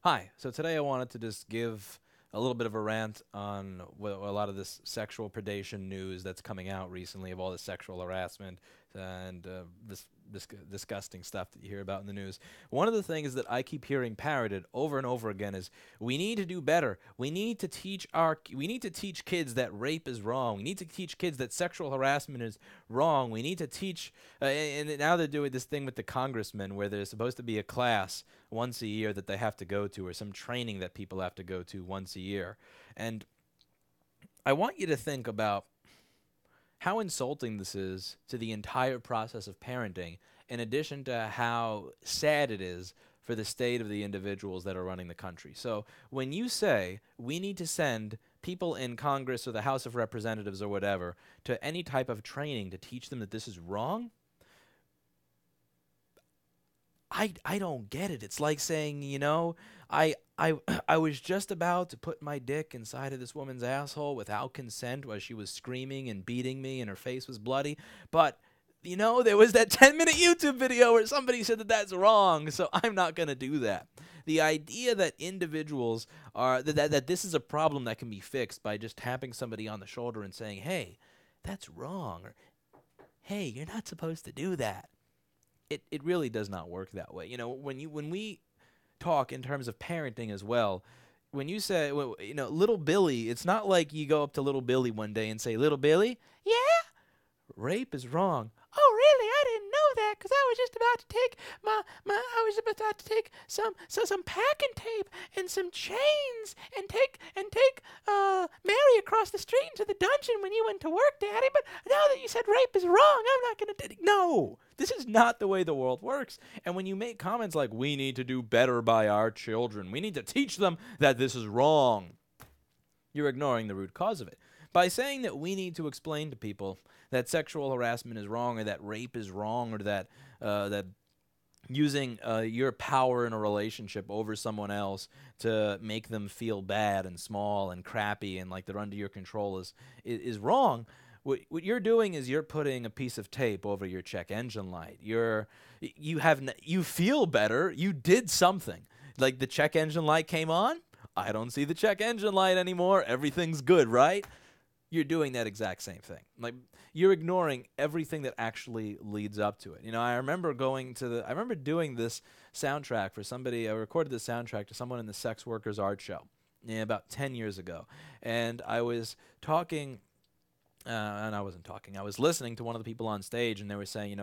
Hi. So today I wanted to just give a little bit of a rant on a lot of this sexual predation news that's coming out recently of all the sexual harassment and this disgusting stuff that you hear about in the news. One of the things that I keep hearing parroted over and over again is we need to do better. We need to teach kids that rape is wrong. We need to teach kids that sexual harassment is wrong. We need to teach and now they're doing this thing with the congressmen where there's supposed to be a class once a year that they have to go to, or some training that people have to go to once a year. And I want you to think about how insulting this is to the entire process of parenting, in addition to how sad it is for the state of the individuals that are running the country. So when you say we need to send people in Congress or the House of Representatives or whatever to any type of training to teach them that this is wrong, I don't get it. It's like saying, I was just about to put my dick inside of this woman's asshole without consent while she was screaming and beating me and her face was bloody, but there was that 10-minute YouTube video where somebody said that that's wrong, so I'm not going to do that. The idea that individuals are that this is a problem that can be fixed by just tapping somebody on the shoulder and saying, "Hey, that's wrong," or "Hey, you're not supposed to do that." It really does not work that way. When we talk in terms of parenting as well, when you say, little Billy, it's not like you go up to little Billy one day and say, "Little Billy, yeah, rape is wrong." "Oh, really? I didn't know that because I was just about to take I was about to take some packing tape and some chains and take Mary across the street into the dungeon when you went to work, Daddy. But now that you said rape is wrong, I'm not going to do it." No, this is not the way the world works. And when you make comments like, "We need to do better by our children, we need to teach them that this is wrong," you're ignoring the root cause of it. By saying that we need to explain to people that sexual harassment is wrong, or that rape is wrong, or that using your power in a relationship over someone else to make them feel bad and small and crappy and like they're under your control is wrong. What you're doing is you're putting a piece of tape over your check engine light. You feel better. You did something. Like the check engine light came on. I don't see the check engine light anymore. Everything's good, right? You're doing that exact same thing. Like, you're ignoring everything that actually leads up to it. I remember I remember doing this soundtrack for somebody. I recorded this soundtrack to someone in the Sex Workers Art Show, about 10 years ago. And I was talking, and I wasn't talking, I was listening to one of the people on stage, and they were saying,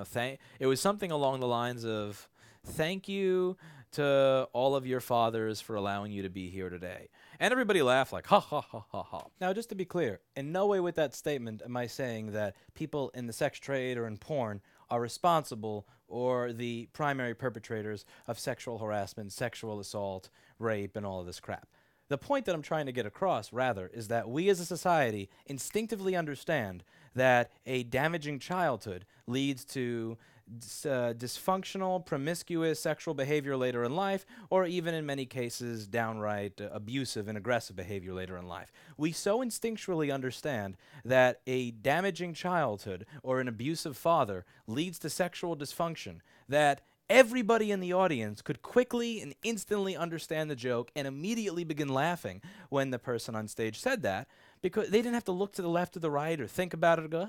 it was something along the lines of, "Thank you to all of your fathers for allowing you to be here today." And everybody laughed like, "Ha, ha, ha, ha, ha." Now, just to be clear, in no way with that statement am I saying that people in the sex trade or in porn are responsible or the primary perpetrators of sexual harassment, sexual assault, rape, and all of this crap. The point that I'm trying to get across, rather, is that we as a society instinctively understand that a damaging childhood leads to dysfunctional, promiscuous sexual behavior later in life, or even in many cases, downright abusive and aggressive behavior later in life. We so instinctually understand that a damaging childhood or an abusive father leads to sexual dysfunction that everybody in the audience could quickly and instantly understand the joke and immediately begin laughing when the person on stage said that, because they didn't have to look to the left or the right or think about it or go,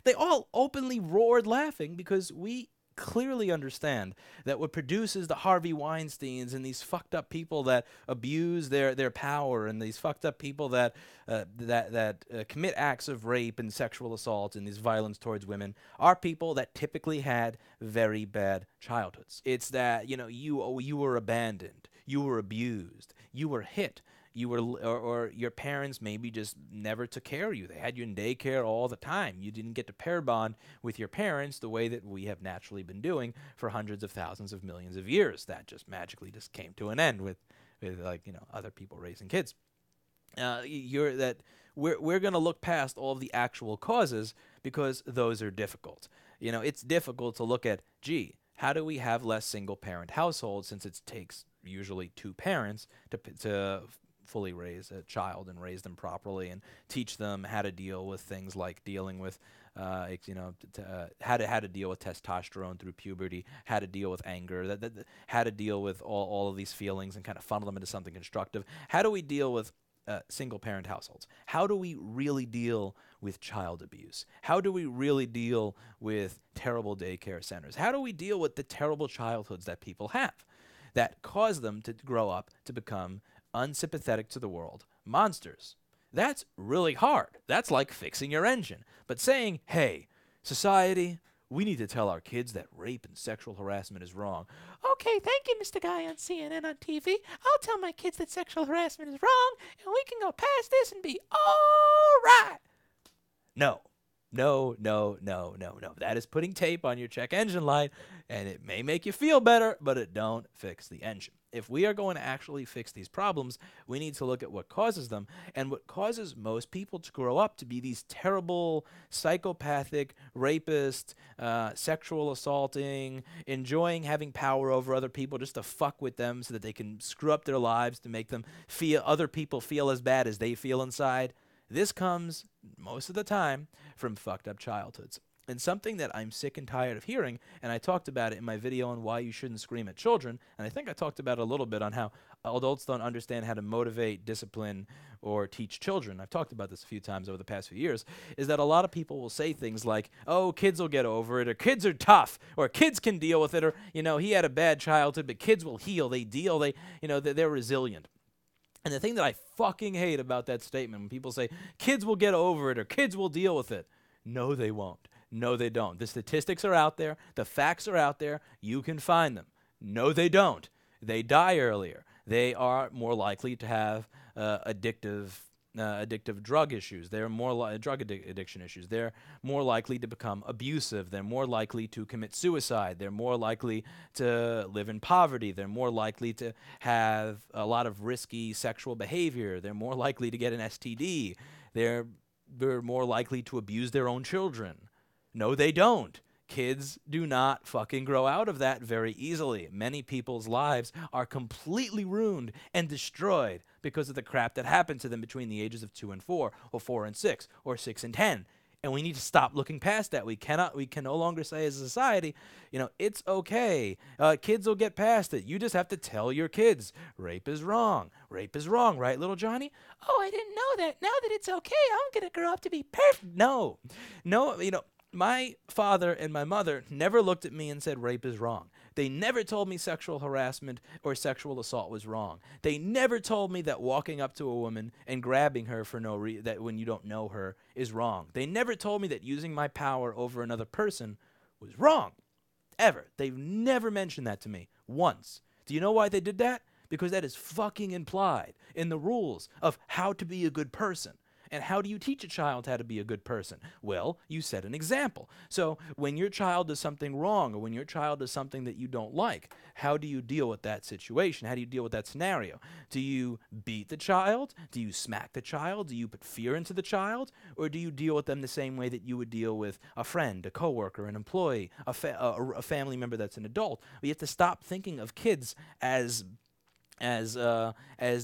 they all openly roared laughing because we clearly understand that what produces the Harvey Weinsteins and these fucked up people that abuse their power, and these fucked up people that commit acts of rape and sexual assault and these violence towards women are people that typically had very bad childhoods. It's that you were abandoned, you were abused, you were hit. Or your parents maybe just never took care of you. They had you in daycare all the time. You didn't get to pair bond with your parents the way that we have naturally been doing for hundreds of thousands of millions of years. That just magically just came to an end with other people raising kids. We're going to look past all of the actual causes because those are difficult. It's difficult to look at, how do we have less single parent households, since it takes usually two parents to fully raise a child and raise them properly and teach them how to deal with things like dealing with how to deal with testosterone through puberty, how to deal with anger, how to deal with all of these feelings and kind of funnel them into something constructive. How do we deal with single parent households? How do we really deal with child abuse? How do we really deal with terrible daycare centers? How do we deal with the terrible childhoods that people have that cause them to grow up to become unsympathetic to the world, monsters? That's really hard. That's like fixing your engine. But saying, hey, society, we need to tell our kids that rape and sexual harassment is wrong. Okay, thank you, Mr. Guy on CNN on TV. I'll tell my kids that sexual harassment is wrong, and we can go past this and be all right. No. No, no, no, no, no. That is putting tape on your check engine light, and it may make you feel better, but it don't fix the engine. If we are going to actually fix these problems, we need to look at what causes them, and what causes most people to grow up to be these terrible, psychopathic, rapist, sexual assaulting, enjoying having power over other people just to fuck with them so that they can screw up their lives to make them feel, other people feel as bad as they feel inside. This comes, most of the time, from fucked up childhoods. And something that I'm sick and tired of hearing, and I talked about it in my video on why you shouldn't scream at children, and I think I talked about it a little bit on how adults don't understand how to motivate, discipline, or teach children. I've talked about this a few times over the past few years, is that a lot of people will say things like, oh, kids will get over it, or kids are tough, or kids can deal with it, or, he had a bad childhood, but kids will heal, they're resilient. And the thing that I fucking hate about that statement, when people say, kids will get over it or kids will deal with it. No, they won't. No, they don't. The statistics are out there. The facts are out there. You can find them. No, they don't. They die earlier. They are more likely to have addictive drug issues. They're more drug addiction issues. They're more likely to become abusive. They're more likely to commit suicide. They're more likely to live in poverty. They're more likely to have a lot of risky sexual behavior. They're more likely to get an STD. They're more likely to abuse their own children. No, they don't. Kids do not fucking grow out of that very easily. Many people's lives are completely ruined and destroyed because of the crap that happened to them between the ages of 2 and 4, or 4 and 6, or 6 and 10. And we need to stop looking past that. We can no longer say as a society, it's okay. Kids will get past it. You just have to tell your kids, rape is wrong. Rape is wrong, right, little Johnny? Oh, I didn't know that. Now that it's okay, I'm going to grow up to be perfect. No, my father and my mother never looked at me and said rape is wrong. They never told me sexual harassment or sexual assault was wrong. They never told me that walking up to a woman and grabbing her for no reason, that when you don't know her, is wrong. They never told me that using my power over another person was wrong. Ever. They've never mentioned that to me once. Do you know why they did that? Because that is fucking implied in the rules of how to be a good person. And how do you teach a child how to be a good person? Well, you set an example. So when your child does something wrong, or when your child does something that you don't like, how do you deal with that situation? How do you deal with that scenario? Do you beat the child? Do you smack the child? Do you put fear into the child? Or do you deal with them the same way that you would deal with a friend, a coworker, an employee, a family member that's an adult? We have to stop thinking of kids as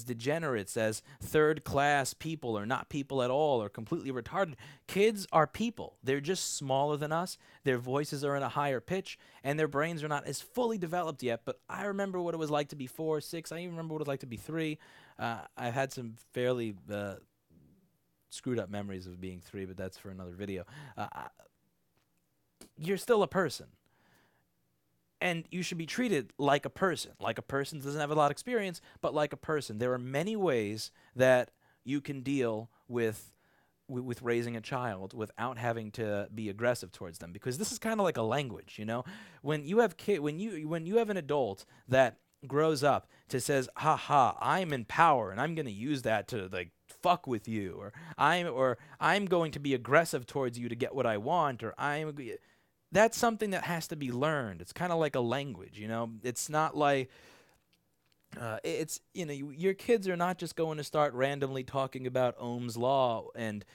degenerates, as third-class people, or not people at all, or completely retarded. Kids are people. They're just smaller than us. Their voices are in a higher pitch, and their brains are not as fully developed yet. But I remember what it was like to be 4, 6. I even remember what it was like to be 3. I've had some fairly screwed up memories of being 3, but that's for another video. You're still a person. And you should be treated like a person. Like a person doesn't have a lot of experience, but like a person. There are many ways that you can deal with raising a child without having to be aggressive towards them. Because this is kind of like a language, When you have when you have an adult that grows up to says, "Ha ha, I'm in power, and I'm going to use that to fuck with you," or I'm going to be aggressive towards you to get what I want, or that's something that has to be learned. It's kind of like a language, It's not like your kids are not just going to start randomly talking about Ohm's law and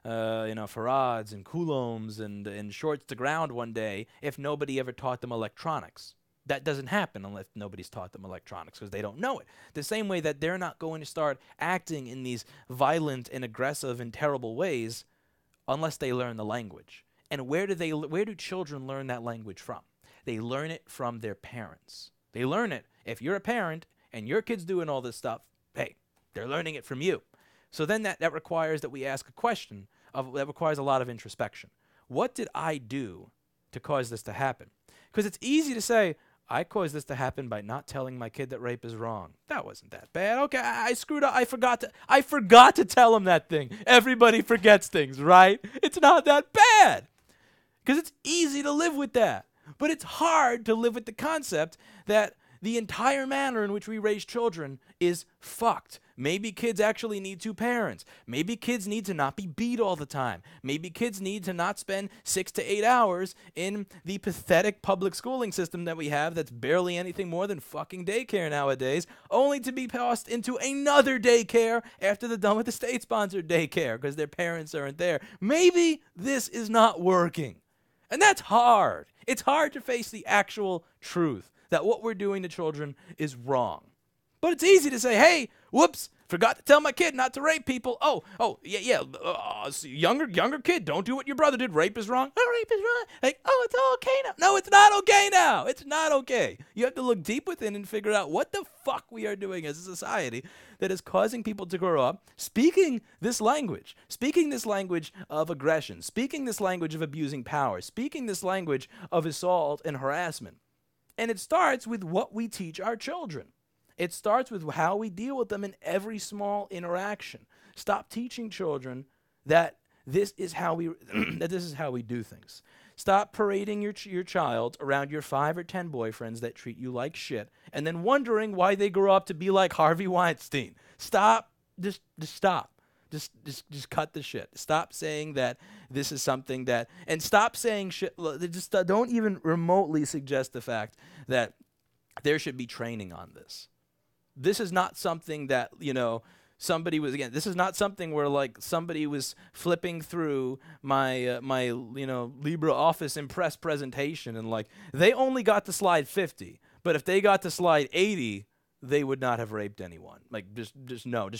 farads and coulombs and shorts to ground one day if nobody ever taught them electronics. That doesn't happen unless nobody's taught them electronics, because they don't know it. The same way that they're not going to start acting in these violent and aggressive and terrible ways unless they learn the language. And where do children learn that language from? They learn it from their parents. They learn it. If you're a parent and your kid's doing all this stuff, hey, they're learning it from you. So then that requires that we ask a question that requires a lot of introspection. What did I do to cause this to happen? Because it's easy to say, I caused this to happen by not telling my kid that rape is wrong. That wasn't that bad. Okay, I screwed up. I forgot to tell him that thing. Everybody forgets things, right? It's not that bad. Because it's easy to live with that. But it's hard to live with the concept that the entire manner in which we raise children is fucked. Maybe kids actually need two parents. Maybe kids need to not be beat all the time. Maybe kids need to not spend 6 to 8 hours in the pathetic public schooling system that we have that's barely anything more than fucking daycare nowadays, only to be tossed into another daycare after they're done with the state-sponsored daycare because their parents aren't there. Maybe this is not working. And that's hard. It's hard to face the actual truth that what we're doing to children is wrong. But it's easy to say, hey, whoops, forgot to tell my kid not to rape people. Younger kid, don't do what your brother did. Rape is wrong. Oh, rape is wrong. Like, oh, it's all okay now. No, it's not okay now. It's not okay. You have to look deep within and figure out what the fuck we are doing as a society that is causing people to grow up speaking this language of aggression, speaking this language of abusing power, speaking this language of assault and harassment. And it starts with what we teach our children. It starts with how we deal with them in every small interaction. Stop teaching children that this is how we do things. Stop parading your child around your 5 or 10 boyfriends that treat you like shit, and then wondering why they grow up to be like Harvey Weinstein. Stop. Just stop. Just cut the shit. Stop saying that this is something that, and stop saying shit. Just don't even remotely suggest the fact that there should be training on this. This is not something that, this is not something where like somebody was flipping through my LibreOffice Impress presentation and like they only got to slide 50, but if they got to slide 80, they would not have raped anyone. Like just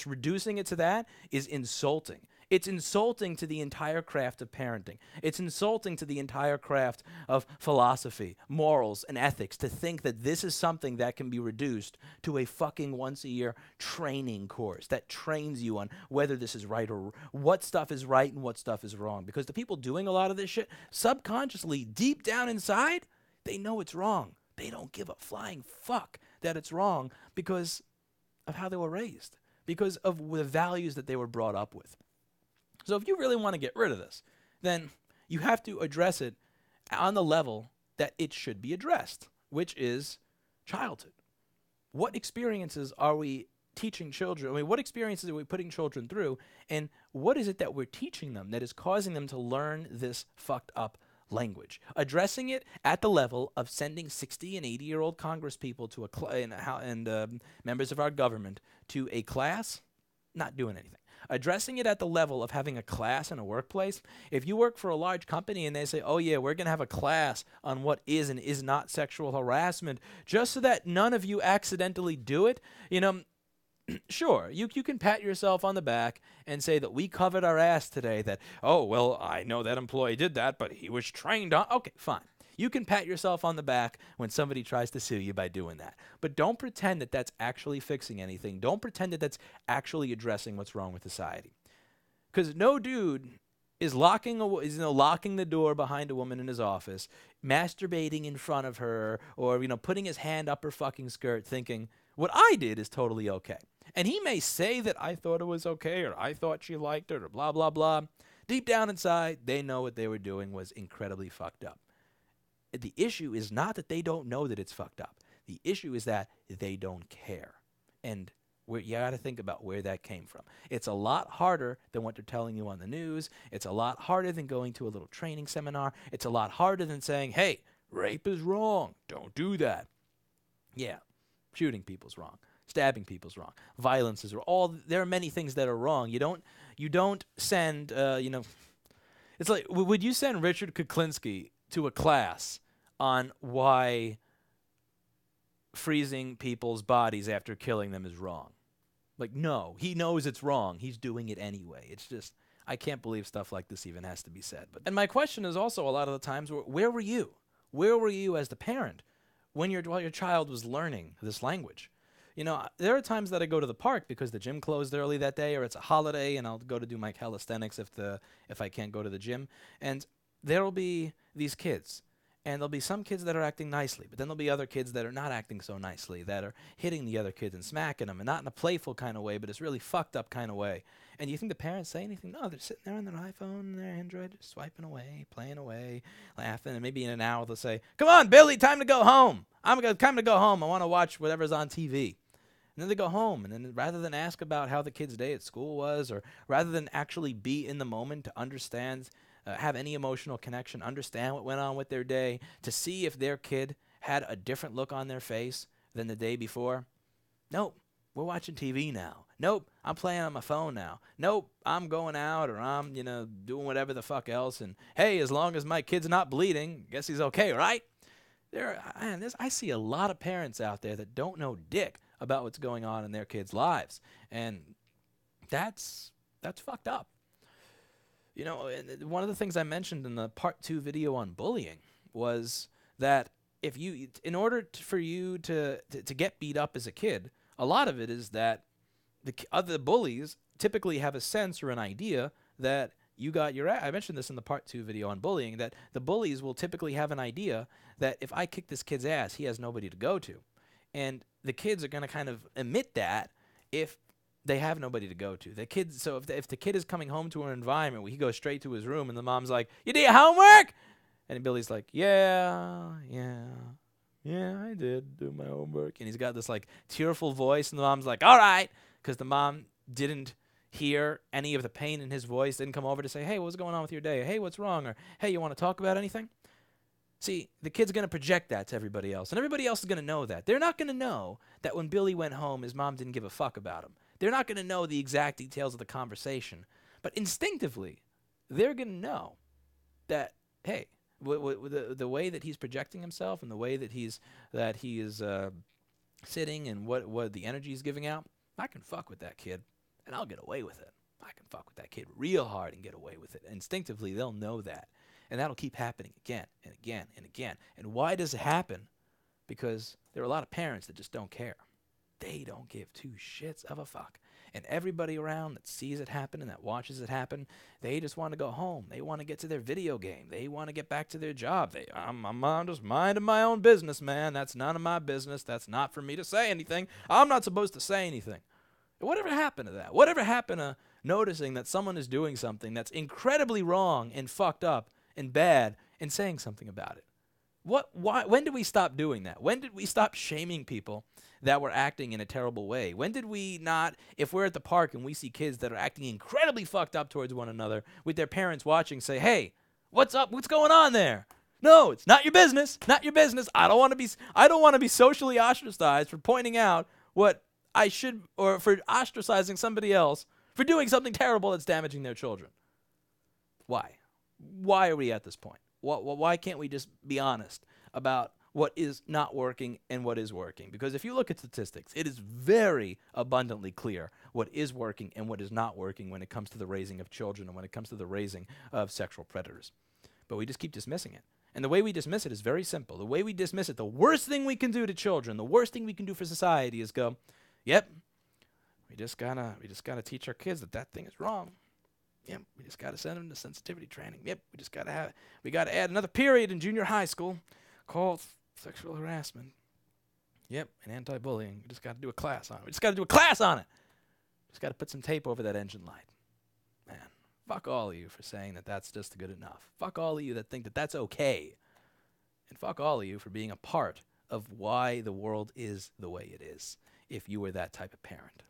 reducing it to that is insulting. It's insulting to the entire craft of parenting. It's insulting to the entire craft of philosophy, morals, and ethics to think that this is something that can be reduced to a fucking once-a-year training course that trains you on whether this is right or what stuff is right and what stuff is wrong. Because the people doing a lot of this shit, subconsciously, deep down inside, they know it's wrong. They don't give a flying fuck that it's wrong because of how they were raised, because of the values that they were brought up with. So if you really want to get rid of this, then you have to address it on the level that it should be addressed, which is childhood. What experiences are we teaching children? I mean, what experiences are we putting children through? And what is it that we're teaching them that is causing them to learn this fucked up language? Addressing it at the level of sending 60 and 80-year-old congresspeople to members of our government to a class, not doing anything. Addressing it at the level of having a class in a workplace. If you work for a large company and they say, oh yeah, we're going to have a class on what is and is not sexual harassment, just so that none of you accidentally do it, sure, you can pat yourself on the back and say that we covered our ass today, that, oh, well, I know that employee did that, but he was trained on. Okay, fine. You can pat yourself on the back when somebody tries to sue you by doing that. But don't pretend that that's actually fixing anything. Don't pretend that that's actually addressing what's wrong with society. Because no dude is locking the door behind a woman in his office, masturbating in front of her, or putting his hand up her fucking skirt thinking, what I did is totally okay. And he may say that I thought it was okay, or I thought she liked it, or blah, blah, blah. Deep down inside, they know what they were doing was incredibly fucked up. The issue is not that they don't know that it's fucked up. The issue is that they don't care. And you got to think about where that came from. It's a lot harder than what they're telling you on the news. It's a lot harder than going to a little training seminar. It's a lot harder than saying, hey, rape is wrong. Don't do that. Yeah, shooting people's wrong. Stabbing people's wrong. Violence is wrong. There are many things that are wrong. You don't send, it's like, would you send Richard Kuklinski to a class on why freezing people's bodies after killing them is wrong? Like, no, he knows it's wrong. He's doing it anyway. It's just, I can't believe stuff like this even has to be said. And my question is also a lot of the times, where were you? Where were you as the parent when while your child was learning this language? You know, there are times that I go to the park because the gym closed early that day, or it's a holiday, and I'll go to do my calisthenics if I can't go to the gym. And there will be these kids, and there'll be some kids that are acting nicely, but then there'll be other kids that are not acting so nicely, that are hitting the other kids and smacking them, and not in a playful kind of way, but it's really fucked up kind of way. And you think the parents say anything? No, they're sitting there on their iPhone and their Android, just swiping away, playing away, laughing, and maybe in an hour they'll say, "Come on, Billy, time to go home. Time to go home. I want to watch whatever's on TV." And then they go home, and then rather than ask about how the kid's day at school was, or rather than actually be in the moment to understand, have any emotional connection, understand what went on with their day, to see if their kid had a different look on their face than the day before. Nope, we're watching TV now. Nope, I'm playing on my phone now. Nope, I'm going out, or I'm, doing whatever the fuck else. And hey, as long as my kid's not bleeding, guess he's okay, right? I see a lot of parents out there that don't know dick about what's going on in their kids' lives, and that's fucked up. And one of the things I mentioned in the part 2 video on bullying was that in order for you to get beat up as a kid, a lot of it is that the other bullies typically have a sense or an idea that you got your ass. I mentioned this in the part 2 video on bullying, that the bullies will typically have an idea that if I kick this kid's ass, he has nobody to go to. And the kids are going to kind of admit that if they have nobody to go to. So if the kid is coming home to an environment where he goes straight to his room and the mom's like, "You did your homework?" And Billy's like, yeah, I did do my homework. And he's got this like tearful voice, and the mom's like, "All right," because the mom didn't hear any of the pain in his voice, didn't come over to say, "Hey, what's going on with your day?" "Hey, what's wrong?" Or, "Hey, you want to talk about anything?" See, the kid's going to project that to everybody else, and everybody else is going to know that. They're not going to know that when Billy went home, his mom didn't give a fuck about him. They're not going to know the exact details of the conversation. But instinctively, they're going to know that, hey, the way that he's projecting himself and the way that he is sitting and what the energy he's giving out, I can fuck with that kid, and I'll get away with it. I can fuck with that kid real hard and get away with it. Instinctively, they'll know that. And that'll keep happening again and again and again. And why does it happen? Because there are a lot of parents that just don't care. They don't give two shits of a fuck. And everybody around that sees it happen and that watches it happen, they just want to go home. They want to get to their video game. They want to get back to their job. I'm just minding my own business, man. That's none of my business. That's not for me to say anything. I'm not supposed to say anything. Whatever happened to that? Whatever happened to noticing that someone is doing something that's incredibly wrong and fucked up and bad and saying something about it? When did we stop doing that? When did we stop shaming people that were acting in a terrible way? When did we not, if we're at the park and we see kids that are acting incredibly fucked up towards one another with their parents watching, say, "Hey, what's up? What's going on there?" No, it's not your business. Not your business. I don't want to be socially ostracized for pointing out what I should, or for ostracizing somebody else for doing something terrible that's damaging their children. Why? Why are we at this point? Why can't we just be honest about what is not working and what is working? Because if you look at statistics, it is very abundantly clear what is working and what is not working when it comes to the raising of children and when it comes to the raising of sexual predators. But we just keep dismissing it. And the way we dismiss it is very simple. The way we dismiss it, the worst thing we can do to children, the worst thing we can do for society is go, "Yep, we just gotta teach our kids that thing is wrong. Yep, we just got to send them to sensitivity training. Yep, we got to add another period in junior high school called sexual harassment. Yep, and anti-bullying. We just got to do a class on it. We just got to do a class on it. Just got to put some tape over that engine light." Man, fuck all of you for saying that that's just good enough. Fuck all of you that think that that's okay. And fuck all of you for being a part of why the world is the way it is, if you were that type of parent.